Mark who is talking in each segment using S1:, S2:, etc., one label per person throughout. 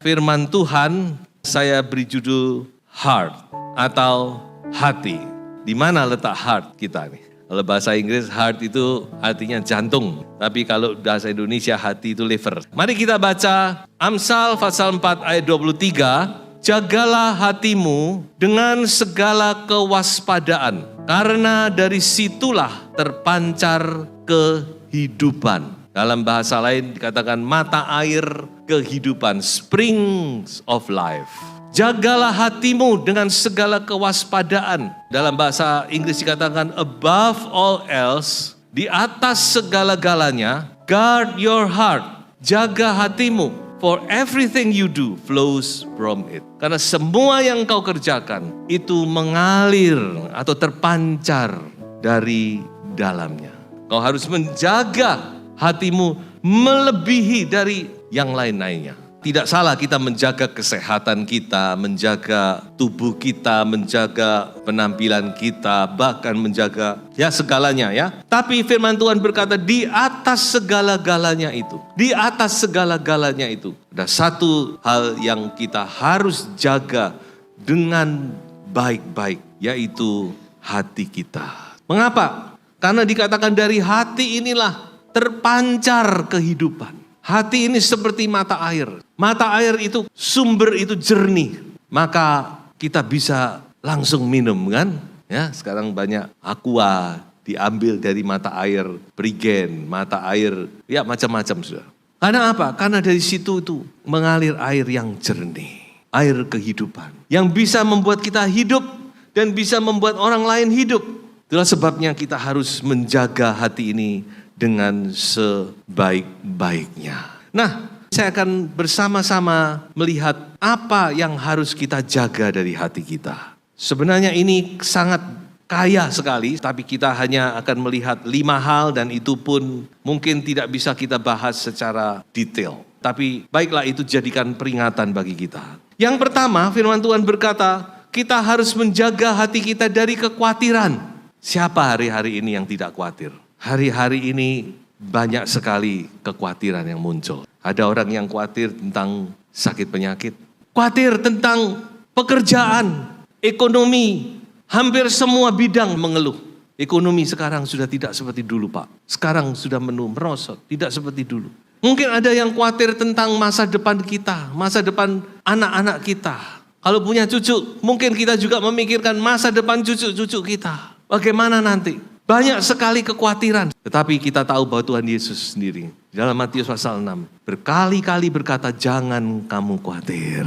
S1: firman Tuhan, saya beri judul heart atau hati. Di mana letak heart kita nih? Kalau bahasa Inggris heart itu artinya jantung. Tapi kalau bahasa Indonesia hati itu liver. Mari kita baca Amsal pasal 4 ayat 23. Jagalah hatimu dengan segala kewaspadaan, karena dari situlah terpancar kehidupan. Dalam bahasa lain dikatakan mata air kehidupan, springs of life. Jagalah hatimu dengan segala kewaspadaan. Dalam bahasa Inggris dikatakan above all else, di atas segala-galanya, guard your heart. Jaga hatimu. For everything you do flows from it. Karena semua yang kau kerjakan itu mengalir atau terpancar dari dalamnya. Kau harus menjaga hatimu melebihi dari yang lain-lainnya. Tidak salah kita menjaga kesehatan kita, menjaga tubuh kita, menjaga penampilan kita, bahkan menjaga segalanya ya. Tapi firman Tuhan berkata di atas segala-galanya itu, di atas segala-galanya itu, ada satu hal yang kita harus jaga dengan baik-baik, yaitu hati kita. Mengapa? Karena dikatakan dari hati inilah terpancar kehidupan. Hati ini seperti mata air. Mata air itu, sumber itu jernih. Maka kita bisa langsung minum kan? Ya, sekarang banyak aqua diambil dari mata air Prigen, mata air, ya macam-macam sudah. Karena apa? Karena dari situ itu mengalir air yang jernih. Air kehidupan. Yang bisa membuat kita hidup dan bisa membuat orang lain hidup. Itulah sebabnya kita harus menjaga hati ini dengan sebaik-baiknya. Nah, saya akan bersama-sama melihat apa yang harus kita jaga dari hati kita. Sebenarnya ini sangat kaya sekali, tapi kita hanya akan melihat 5 hal dan itu pun mungkin tidak bisa kita bahas secara detail. Tapi baiklah itu jadikan peringatan bagi kita. Yang pertama, firman Tuhan berkata, kita harus menjaga hati kita dari kekhawatiran. Siapa hari-hari ini yang tidak khawatir? Hari-hari ini banyak sekali kekhawatiran yang muncul. Ada orang yang khawatir tentang sakit penyakit. Khawatir tentang pekerjaan, ekonomi. Hampir semua bidang mengeluh. Ekonomi sekarang sudah tidak seperti dulu Pak. Sekarang sudah merosot, tidak seperti dulu. Mungkin ada yang khawatir tentang masa depan kita, masa depan anak-anak kita. Kalau punya cucu, mungkin kita juga memikirkan masa depan cucu-cucu kita. Bagaimana nanti? Banyak sekali kekhawatiran. Tetapi kita tahu bahwa Tuhan Yesus sendiri dalam Matius pasal 6 berkali-kali berkata jangan kamu khawatir.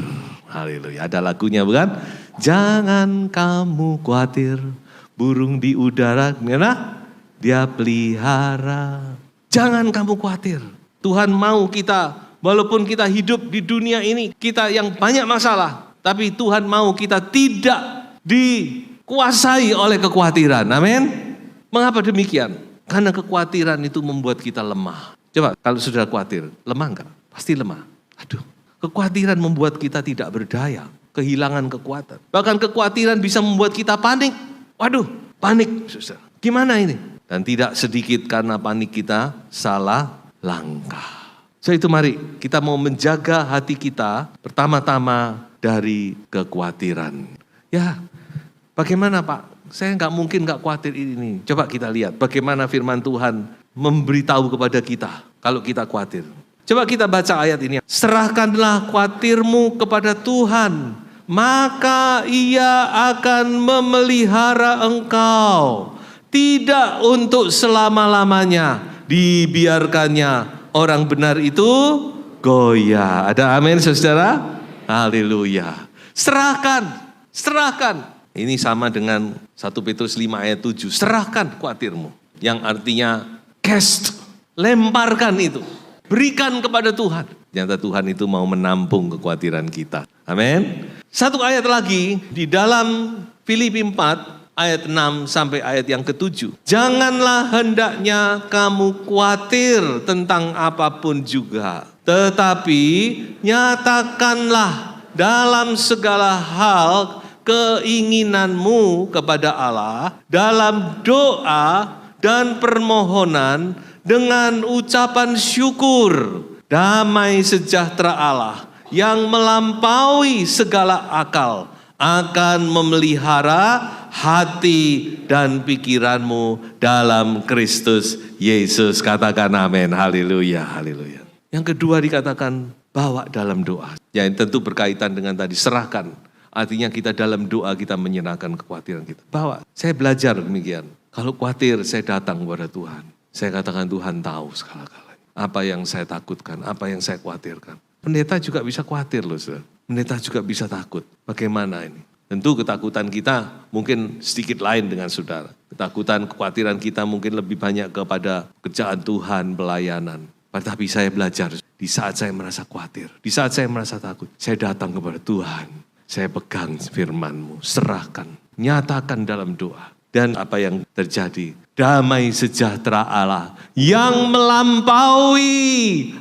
S1: Haleluya. Ada lagunya bukan? Jangan kamu khawatir, burung di udara, gimana? Dia pelihara. Jangan kamu khawatir. Tuhan mau kita, walaupun kita hidup di dunia ini, kita yang banyak masalah. Tapi Tuhan mau kita tidak dikuasai oleh kekhawatiran. Amin. Mengapa demikian? Karena kekhawatiran itu membuat kita lemah. Coba kalau sudah khawatir, lemah enggak? Pasti lemah. Aduh, kekhawatiran membuat kita tidak berdaya, kehilangan kekuatan. Bahkan kekhawatiran bisa membuat kita panik. Waduh, panik. Gimana ini? Dan tidak sedikit karena panik kita salah langkah. So itu mari kita mau menjaga hati kita pertama-tama dari kekhawatiran. Ya, bagaimana Pak? Saya nggak mungkin nggak khawatir ini. Coba kita lihat bagaimana firman Tuhan memberitahu kepada kita kalau kita khawatir. Coba kita baca ayat ini. Serahkanlah khawatirmu kepada Tuhan, maka Ia akan memelihara engkau. Tidak untuk selama-lamanya dibiarkannya orang benar itu goyah. Ada amin saudara? Haleluya. Serahkan. Ini sama dengan 1 Petrus 5 ayat 7. Serahkan khawatirmu. Yang artinya cast. Lemparkan itu. Berikan kepada Tuhan. Ternyata Tuhan itu mau menampung kekhawatiran kita. Amin. Satu ayat lagi di dalam Filipi 4 ayat 6 sampai ayat yang ke-7. Janganlah hendaknya kamu khawatir tentang apapun juga. Tetapi nyatakanlah dalam segala hal keinginanmu kepada Allah dalam doa dan permohonan dengan ucapan syukur. Damai sejahtera Allah yang melampaui segala akal akan memelihara hati dan pikiranmu dalam Kristus Yesus. Katakan amin, haleluya, haleluya. Yang kedua dikatakan bawa dalam doa. Ya, yang tentu berkaitan dengan tadi, serahkan. Artinya kita dalam doa kita menyenangkan kekhawatiran kita. Bawa, saya belajar demikian. Kalau khawatir saya datang kepada Tuhan. Saya katakan Tuhan tahu segala-galanya. Apa yang saya takutkan, apa yang saya khawatirkan. Pendeta juga bisa khawatir loh, saudara. Pendeta juga bisa takut. Bagaimana ini? Tentu ketakutan kita mungkin sedikit lain dengan saudara. Ketakutan, kekhawatiran kita mungkin lebih banyak kepada kerjaan Tuhan, pelayanan. Tetapi saya belajar di saat saya merasa khawatir, di saat saya merasa takut, saya datang kepada Tuhan. Saya pegang firman-Mu, serahkan, nyatakan dalam doa. Dan apa yang terjadi? Damai sejahtera Allah yang melampaui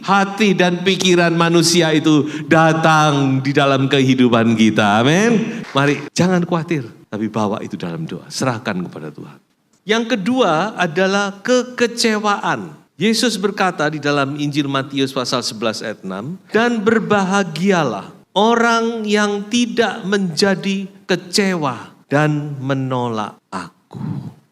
S1: hati dan pikiran manusia itu datang di dalam kehidupan kita. Amin. Mari jangan khawatir, tapi bawa itu dalam doa. Serahkan kepada Tuhan. Yang kedua adalah kekecewaan. Yesus berkata di dalam Injil Matius pasal 11 ayat 6, dan berbahagialah orang yang tidak menjadi kecewa dan menolak aku.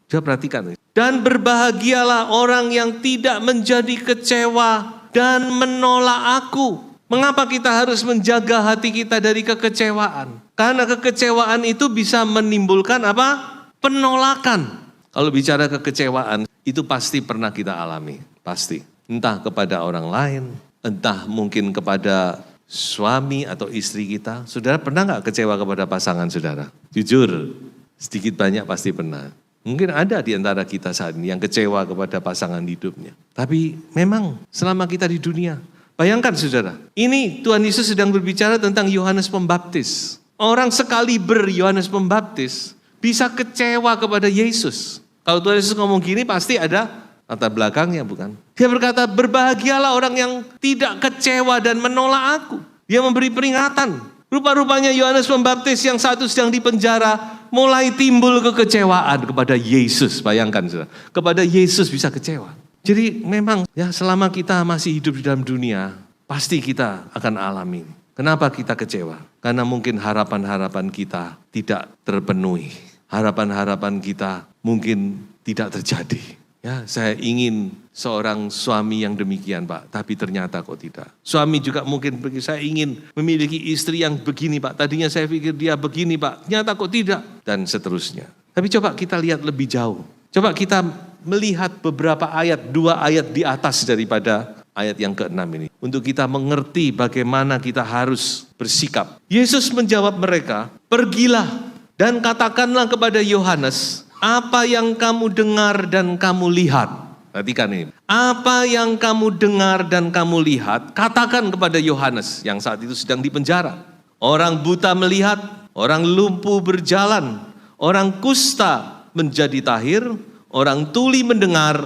S1: Coba perhatikan. Dan berbahagialah orang yang tidak menjadi kecewa dan menolak aku. Mengapa kita harus menjaga hati kita dari kekecewaan? Karena kekecewaan itu bisa menimbulkan apa? Penolakan. Kalau bicara kekecewaan, itu pasti pernah kita alami. Pasti. Entah kepada orang lain, entah mungkin kepada suami atau istri kita. Saudara pernah nggak kecewa kepada pasangan saudara? Jujur, sedikit banyak pasti pernah. Mungkin ada di antara kita saat ini yang kecewa kepada pasangan hidupnya. Tapi memang selama kita di dunia, bayangkan saudara, ini Tuhan Yesus sedang berbicara tentang Yohanes Pembaptis. Orang sekaliber Yohanes Pembaptis bisa kecewa kepada Yesus. Kalau Tuhan Yesus ngomong gini pasti ada latar belakangnya, bukan? Dia berkata, berbahagialah orang yang tidak kecewa dan menolak aku. Dia memberi peringatan. Rupa-rupanya Yohanes Pembaptis yang satu sedang dipenjara, mulai timbul kekecewaan kepada Yesus. Bayangkan, saudara. Kepada Yesus bisa kecewa. Jadi memang ya selama kita masih hidup di dalam dunia, pasti kita akan alami. Kenapa kita kecewa? Karena mungkin harapan-harapan kita tidak terpenuhi. Harapan-harapan kita mungkin tidak terjadi. Ya, saya ingin seorang suami yang demikian, Pak, tapi ternyata kok tidak. Suami juga mungkin begitu, saya ingin memiliki istri yang begini, Pak. Tadinya saya pikir dia begini, Pak, ternyata kok tidak, dan seterusnya. Tapi coba kita lihat lebih jauh. Coba kita melihat beberapa ayat, 2 ayat di atas daripada ayat yang ke-6 ini. Untuk kita mengerti bagaimana kita harus bersikap. Yesus menjawab mereka, pergilah dan katakanlah kepada Yohanes, apa yang kamu dengar dan kamu lihat. Perhatikan ini. Apa yang kamu dengar dan kamu lihat, katakan kepada Yohanes yang saat itu sedang dipenjara. Orang buta melihat, orang lumpuh berjalan, orang kusta menjadi tahir, orang tuli mendengar,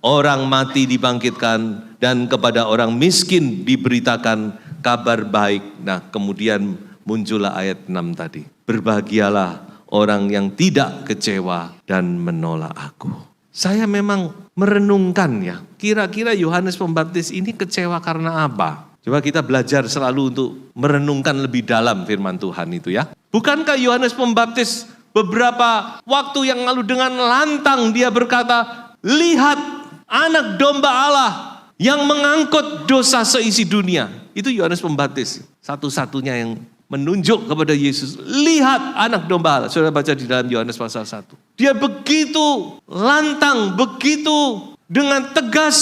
S1: orang mati dibangkitkan, dan kepada orang miskin diberitakan kabar baik. Nah, kemudian muncullah ayat 6 tadi. Berbahagialah orang yang tidak kecewa dan menolak aku. Saya memang merenungkan ya, kira-kira Yohanes Pembaptis ini kecewa karena apa? Coba kita belajar selalu untuk merenungkan lebih dalam firman Tuhan itu ya. Bukankah Yohanes Pembaptis beberapa waktu yang lalu dengan lantang dia berkata, lihat anak domba Allah yang mengangkut dosa seisi dunia. Itu Yohanes Pembaptis, satu-satunya yang menunjuk kepada Yesus. Lihat anak domba Allah. Saudara baca di dalam Yohanes pasal 1. Dia begitu lantang, begitu dengan tegas.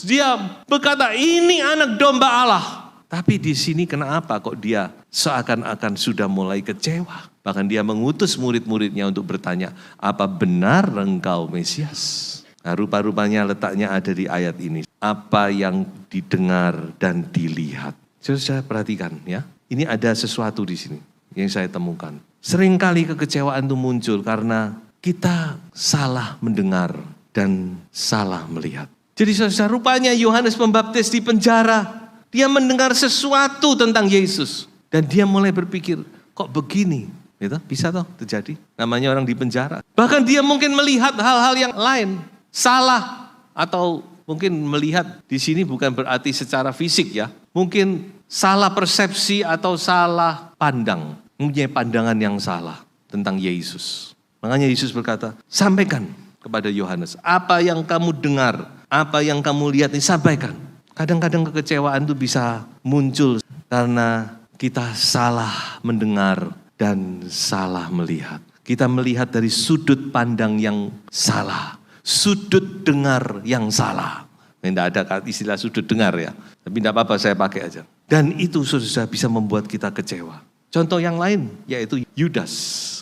S1: Dia berkata ini anak domba Allah. Tapi di sini kenapa kok dia seakan-akan sudah mulai kecewa. Bahkan dia mengutus murid-muridnya untuk bertanya, apa benar engkau Mesias? Nah, rupa-rupanya letaknya ada di ayat ini. Apa yang didengar dan dilihat. Saya perhatikan ya. Ini ada sesuatu di sini yang saya temukan. Seringkali kekecewaan itu muncul karena kita salah mendengar dan salah melihat. Jadi saudara, rupanya Yohanes Pembaptis di penjara. Dia mendengar sesuatu tentang Yesus. Dan dia mulai berpikir, kok begini? Gitu, bisa toh terjadi. Namanya orang di penjara. Bahkan dia mungkin melihat hal-hal yang lain. Salah atau mungkin melihat di sini bukan berarti secara fisik ya. mungkin salah persepsi atau salah pandang, mempunyai pandangan yang salah tentang Yesus. Makanya Yesus berkata, sampaikan kepada Yohanes, apa yang kamu dengar, apa yang kamu lihat ini sampaikan. Kadang-kadang kekecewaan itu bisa muncul karena kita salah mendengar dan salah melihat. Kita melihat dari sudut pandang yang salah, sudut dengar yang salah. Tidak ada istilah sudut dengar ya, tapi tidak apa-apa saya pakai aja. Dan itu sudah bisa membuat kita kecewa. Contoh yang lain yaitu Yudas.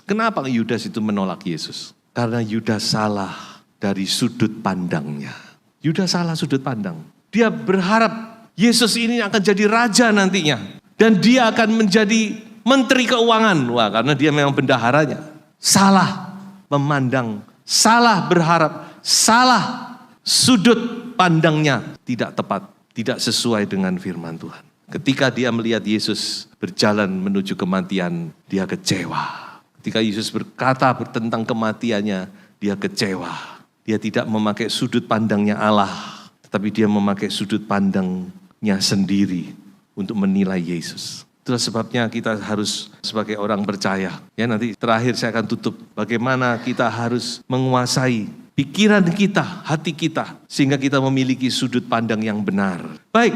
S1: Kenapa Yudas itu menolak Yesus? Karena Yudas salah dari sudut pandangnya. Yudas salah sudut pandang. Dia berharap Yesus ini akan jadi raja nantinya. Dan dia akan menjadi menteri keuangan. Wah, karena dia memang bendaharanya. Salah memandang, salah berharap, salah sudut pandangnya tidak tepat, tidak sesuai dengan firman Tuhan. Ketika dia melihat Yesus berjalan menuju kematian, dia kecewa. Ketika Yesus berkata tentang kematiannya, dia kecewa. Dia tidak memakai sudut pandangnya Allah, tetapi dia memakai sudut pandangnya sendiri untuk menilai Yesus. Itulah sebabnya kita harus sebagai orang percaya. Ya, nanti terakhir saya akan tutup. Bagaimana kita harus menguasai pikiran kita, hati kita, sehingga kita memiliki sudut pandang yang benar. Baik,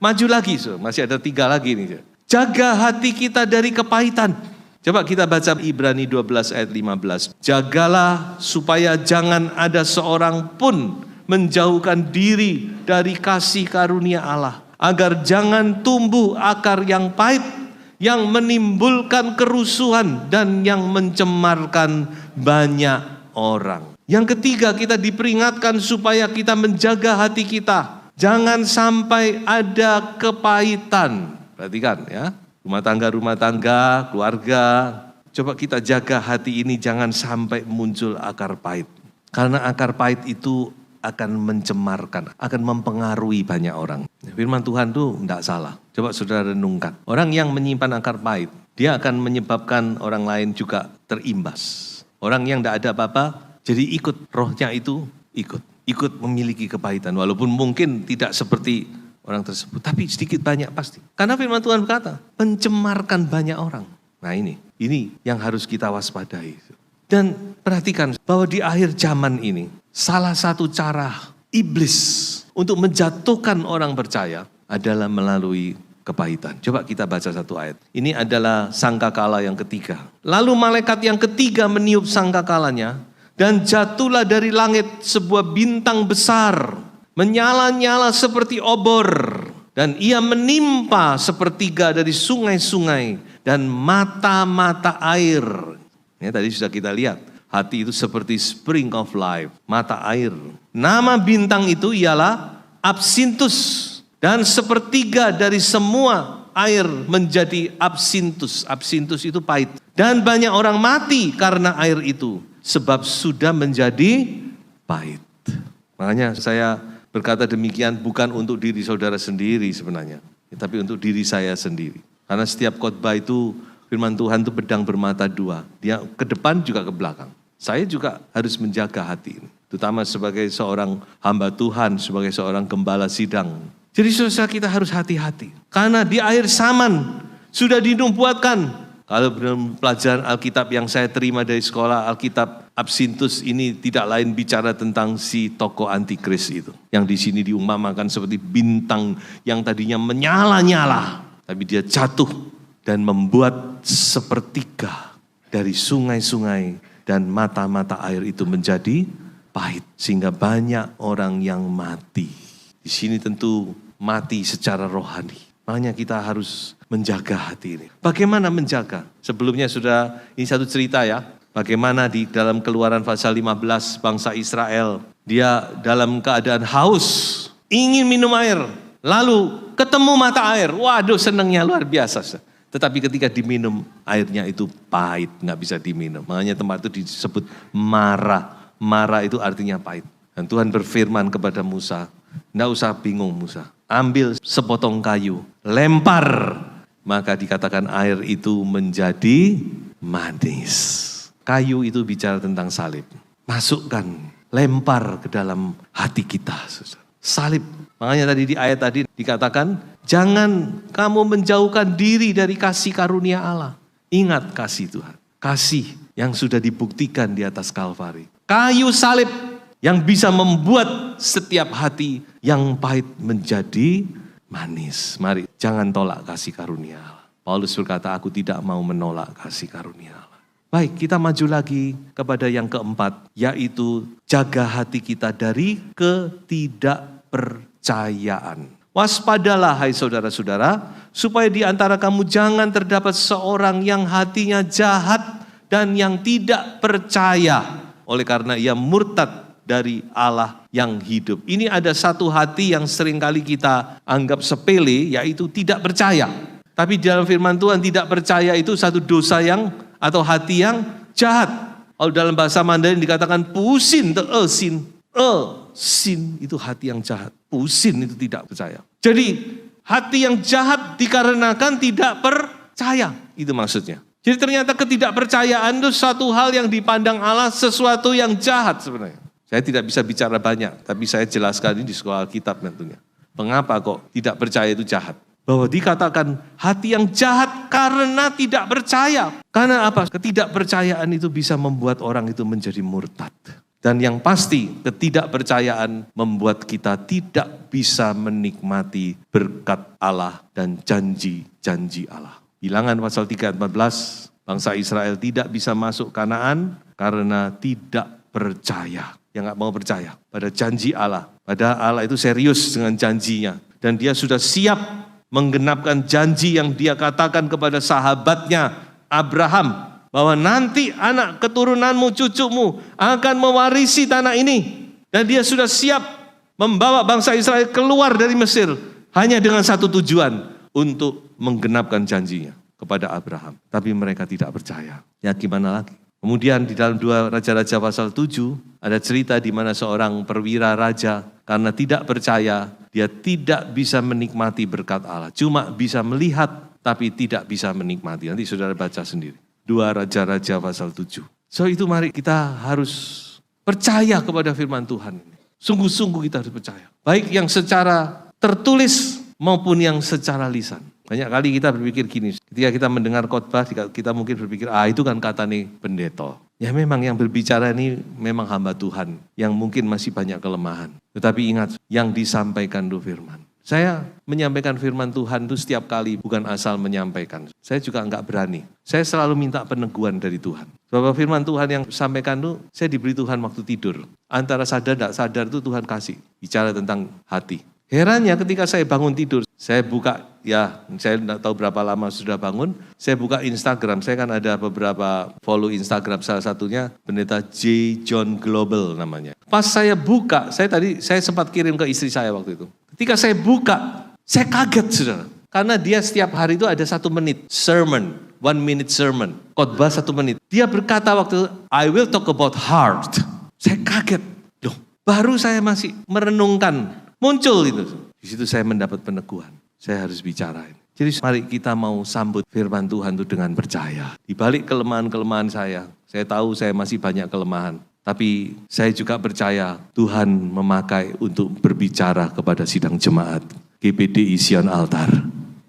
S1: maju lagi. Masih ada 3 lagi nih. Jaga hati kita dari kepahitan. Coba kita baca Ibrani 12 ayat 15. Jagalah supaya jangan ada seorang pun menjauhkan diri dari kasih karunia Allah. Agar jangan tumbuh akar yang pahit, yang menimbulkan kerusuhan dan yang mencemarkan banyak orang. Yang ketiga, kita diperingatkan supaya kita menjaga hati kita. Jangan sampai ada kepahitan. Perhatikan ya. Rumah tangga, keluarga. Coba kita jaga hati ini jangan sampai muncul akar pahit. Karena akar pahit itu akan mencemarkan, akan mempengaruhi banyak orang. Firman Tuhan itu tidak salah. Coba saudara renungkan. Orang yang menyimpan akar pahit, dia akan menyebabkan orang lain juga terimbas. Orang yang tidak ada apa-apa, jadi ikut rohnya itu, ikut memiliki kepahitan. Walaupun mungkin tidak seperti orang tersebut, tapi sedikit banyak pasti. Karena firman Tuhan berkata, mencemarkan banyak orang. Nah ini yang harus kita waspadai. Dan perhatikan bahwa di akhir zaman ini, salah satu cara iblis untuk menjatuhkan orang percaya adalah melalui kepahitan. Coba kita baca satu ayat. Ini adalah sangkakala yang ketiga. Lalu malaikat yang ketiga meniup sangkakalanya, dan jatuhlah dari langit sebuah bintang besar, menyala-nyala seperti obor, dan ia menimpa sepertiga dari sungai-sungai dan mata-mata air. Ini tadi sudah kita lihat, hati itu seperti spring of life, mata air. Nama bintang itu ialah Absintus, dan sepertiga dari semua air menjadi absintus. Absintus itu pahit. Dan banyak orang mati karena air itu, sebab sudah menjadi pahit. Makanya saya berkata demikian bukan untuk diri saudara sendiri sebenarnya, tapi untuk diri saya sendiri. Karena setiap khotbah itu firman Tuhan itu pedang bermata 2. Dia ke depan juga ke belakang. Saya juga harus menjaga hati ini. Terutama sebagai seorang hamba Tuhan, sebagai seorang gembala sidang. Jadi saudara kita harus hati-hati. Karena di akhir zaman sudah dinubuatkan. Kalau dalam pelajaran Alkitab yang saya terima dari sekolah Alkitab, Absintus ini tidak lain bicara tentang si tokoh antikris itu. Yang di sini diumpamakan seperti bintang yang tadinya menyala-nyala. Tapi dia jatuh dan membuat sepertiga dari sungai-sungai dan mata-mata air itu menjadi pahit. Sehingga banyak orang yang mati. Di sini tentu mati secara rohani. Makanya kita harus menjaga hati ini. Bagaimana menjaga? Sebelumnya sudah, ini satu cerita ya. Bagaimana di dalam Keluaran pasal 15 bangsa Israel. Dia dalam keadaan haus, ingin minum air. Lalu ketemu mata air. Waduh senangnya luar biasa. Tetapi ketika diminum airnya itu pahit, nggak bisa diminum. Makanya tempat itu disebut Mara. Mara itu artinya pahit. Dan Tuhan berfirman kepada Musa, nggak usah bingung Musa. Ambil sepotong kayu, lempar. Maka dikatakan air itu menjadi manis. Kayu itu bicara tentang salib. Masukkan, lempar ke dalam hati kita. salib. Makanya tadi di ayat tadi dikatakan, jangan kamu menjauhkan diri dari kasih karunia Allah. Ingat kasih Tuhan. Kasih yang sudah dibuktikan di atas Kalvari. Kayu salib yang bisa membuat setiap hati yang pahit menjadi manis. Mari, jangan tolak kasih karunia Allah. Paulus berkata, aku tidak mau menolak kasih karunia Allah. Baik, kita maju lagi kepada yang keempat, yaitu jaga hati kita dari ketidakpercayaan. Waspadalah hai saudara-saudara, supaya di antara kamu jangan terdapat seorang yang hatinya jahat dan yang tidak percaya, oleh karena ia murtad dari Allah yang hidup. Ini ada satu hati yang seringkali kita anggap sepele, yaitu tidak percaya. Tapi dalam firman Tuhan, tidak percaya itu satu dosa yang atau hati yang jahat. Kalau dalam bahasa Mandarin dikatakan pusin, sin itu hati yang jahat. Pusin itu tidak percaya. Jadi hati yang jahat dikarenakan tidak percaya. Itu maksudnya. Jadi ternyata ketidakpercayaan itu satu hal yang dipandang Allah sesuatu yang jahat sebenarnya. Saya tidak bisa bicara banyak, tapi saya jelaskan ini di sekolah Alkitab tentunya. Mengapa kok tidak percaya itu jahat? Bahwa dikatakan hati yang jahat karena tidak percaya. Karena apa? Ketidakpercayaan itu bisa membuat orang itu menjadi murtad. Dan yang pasti ketidakpercayaan membuat kita tidak bisa menikmati berkat Allah dan janji-janji Allah. Bilangan pasal 3 ayat 14, bangsa Israel tidak bisa masuk Kanaan karena tidak percaya. Yang gak mau percaya pada janji Allah. Padahal Allah itu serius dengan janjinya. Dan dia sudah siap menggenapkan janji yang dia katakan kepada sahabatnya Abraham. Bahwa nanti anak keturunanmu, cucumu akan mewarisi tanah ini. Dan dia sudah siap membawa bangsa Israel keluar dari Mesir. Hanya dengan satu tujuan, untuk menggenapkan janjinya kepada Abraham. Tapi mereka tidak percaya. Ya gimana lagi? Kemudian di dalam 2 Raja-Raja pasal 7, ada cerita di mana seorang perwira raja karena tidak percaya, dia tidak bisa menikmati berkat Allah. Cuma bisa melihat, tapi tidak bisa menikmati. Nanti saudara baca sendiri. 2 Raja-Raja pasal 7. So itu mari kita harus percaya kepada firman Tuhan. Sungguh-sungguh kita harus percaya. Baik yang secara tertulis maupun yang secara lisan. Banyak kali kita berpikir gini, ketika kita mendengar khotbah, kita mungkin berpikir, itu kan kata nih pendeta. Ya memang yang berbicara ini memang hamba Tuhan, yang mungkin masih banyak kelemahan. Tetapi ingat, yang disampaikan itu firman. Saya menyampaikan firman Tuhan itu setiap kali bukan asal menyampaikan. Saya juga enggak berani. Saya selalu minta peneguhan dari Tuhan. Sebab firman Tuhan yang sampaikan itu saya diberi Tuhan waktu tidur. Antara sadar dan sadar itu Tuhan kasih. Bicara tentang hati. Herannya ketika saya bangun tidur, saya buka, saya tidak tahu berapa lama sudah bangun, saya buka Instagram. Saya kan ada beberapa follow Instagram, salah satunya Pendeta J. John Global namanya. Pas saya buka, saya sempat kirim ke istri saya waktu itu. Ketika saya buka, saya kaget saudara. Karena dia setiap hari itu ada 1 menit sermon, 1 minute sermon, khotbah 1 menit. Dia berkata waktu itu, I will talk about heart. Saya kaget, loh baru saya masih merenungkan. Muncul itu. Di situ saya mendapat peneguhan. Saya harus bicara. Jadi mari kita mau sambut firman Tuhan itu dengan percaya. Di balik kelemahan-kelemahan saya tahu saya masih banyak kelemahan. Tapi saya juga percaya Tuhan memakai untuk berbicara kepada sidang jemaat GPDI Sion Altar.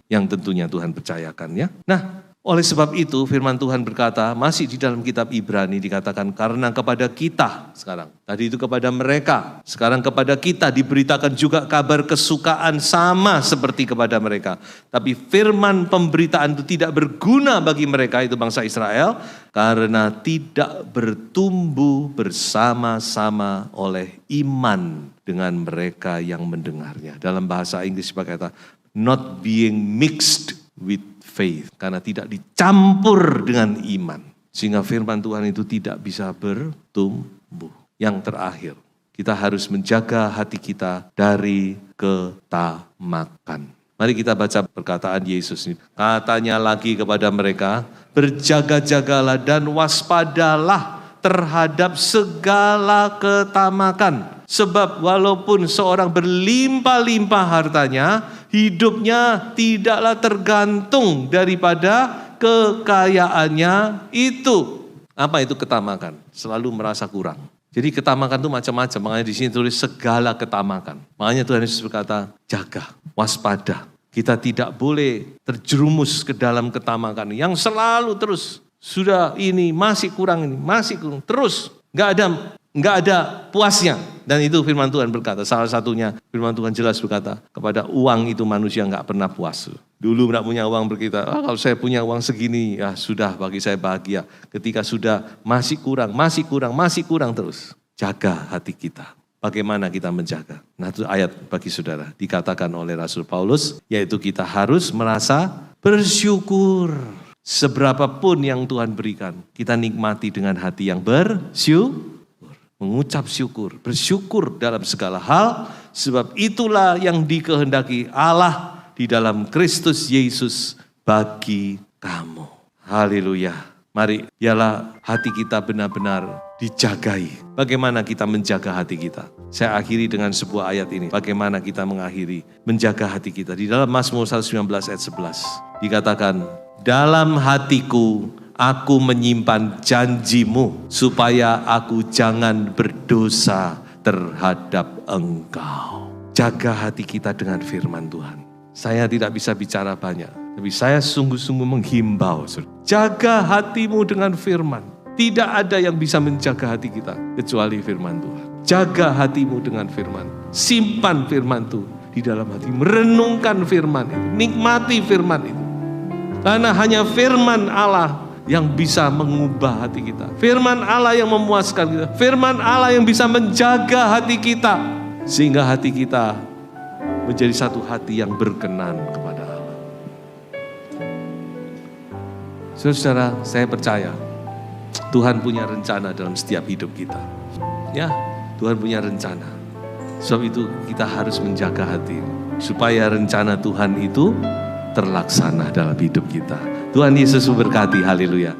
S1: Yang tentunya Tuhan percayakan ya. Nah, oleh sebab itu firman Tuhan berkata, masih di dalam kitab Ibrani dikatakan, karena kepada kita sekarang, tadi itu kepada mereka, sekarang kepada kita diberitakan juga kabar kesukaan sama seperti kepada mereka. Tapi firman pemberitaan itu tidak berguna bagi mereka, itu bangsa Israel, karena tidak bertumbuh bersama-sama oleh iman dengan mereka yang mendengarnya. Dalam bahasa Inggris berkata, not being mixed with faith, karena tidak dicampur dengan iman. Sehingga firman Tuhan itu tidak bisa bertumbuh. Yang terakhir, kita harus menjaga hati kita dari ketamakan. Mari kita baca perkataan Yesus ini. Katanya lagi kepada mereka, berjaga-jagalah dan waspadalah terhadap segala ketamakan. Sebab walaupun seorang berlimpah-limpah hartanya, hidupnya tidaklah tergantung daripada kekayaannya itu. Apa itu ketamakan? Selalu merasa kurang. Jadi ketamakan itu macam-macam. Makanya di sini tulis segala ketamakan. Makanya Tuhan Yesus berkata, jaga, waspada. Kita tidak boleh terjerumus ke dalam ketamakan yang selalu terus. Sudah ini, masih kurang ini, masih kurang. Terus, nggak ada puasnya. Dan itu firman Tuhan berkata, salah satunya firman Tuhan jelas berkata, kepada uang itu manusia nggak pernah puas. Dulu nggak punya uang berkata, kalau saya punya uang segini, ya sudah bagi saya bahagia. Ketika sudah masih kurang terus. Jaga hati kita. Bagaimana kita menjaga? Nah itu ayat bagi saudara, dikatakan oleh Rasul Paulus, yaitu kita harus merasa bersyukur. Seberapapun yang Tuhan berikan, kita nikmati dengan hati yang bersyukur. Mengucap syukur, bersyukur dalam segala hal, sebab itulah yang dikehendaki Allah di dalam Kristus Yesus bagi kamu. Haleluya. Mari, biarlah hati kita benar-benar dijagai. Bagaimana kita menjaga hati kita? Saya akhiri dengan sebuah ayat ini. Bagaimana kita menjaga hati kita? Di dalam Mazmur 119 ayat 11, dikatakan, dalam hatiku aku menyimpan janjimu supaya aku jangan berdosa terhadap engkau. Jaga hati kita dengan firman Tuhan. Saya tidak bisa bicara banyak, tapi saya sungguh-sungguh menghimbau. Jaga hatimu dengan firman. Tidak ada yang bisa menjaga hati kita kecuali firman Tuhan. Jaga hatimu dengan firman. Simpan firman itu di dalam hati. Merenungkan firman itu. Nikmati firman itu. Karena hanya firman Allah yang bisa mengubah hati kita. Firman Allah yang memuaskan kita. Firman Allah yang bisa menjaga hati kita. Sehingga hati kita menjadi satu hati yang berkenan kepada Allah. Saudara, saya percaya Tuhan punya rencana dalam setiap hidup kita. Ya, Tuhan punya rencana. Sebab itu kita harus menjaga hati. Supaya rencana Tuhan itu terlaksana dalam hidup kita. Tuhan Yesus memberkati, haleluya.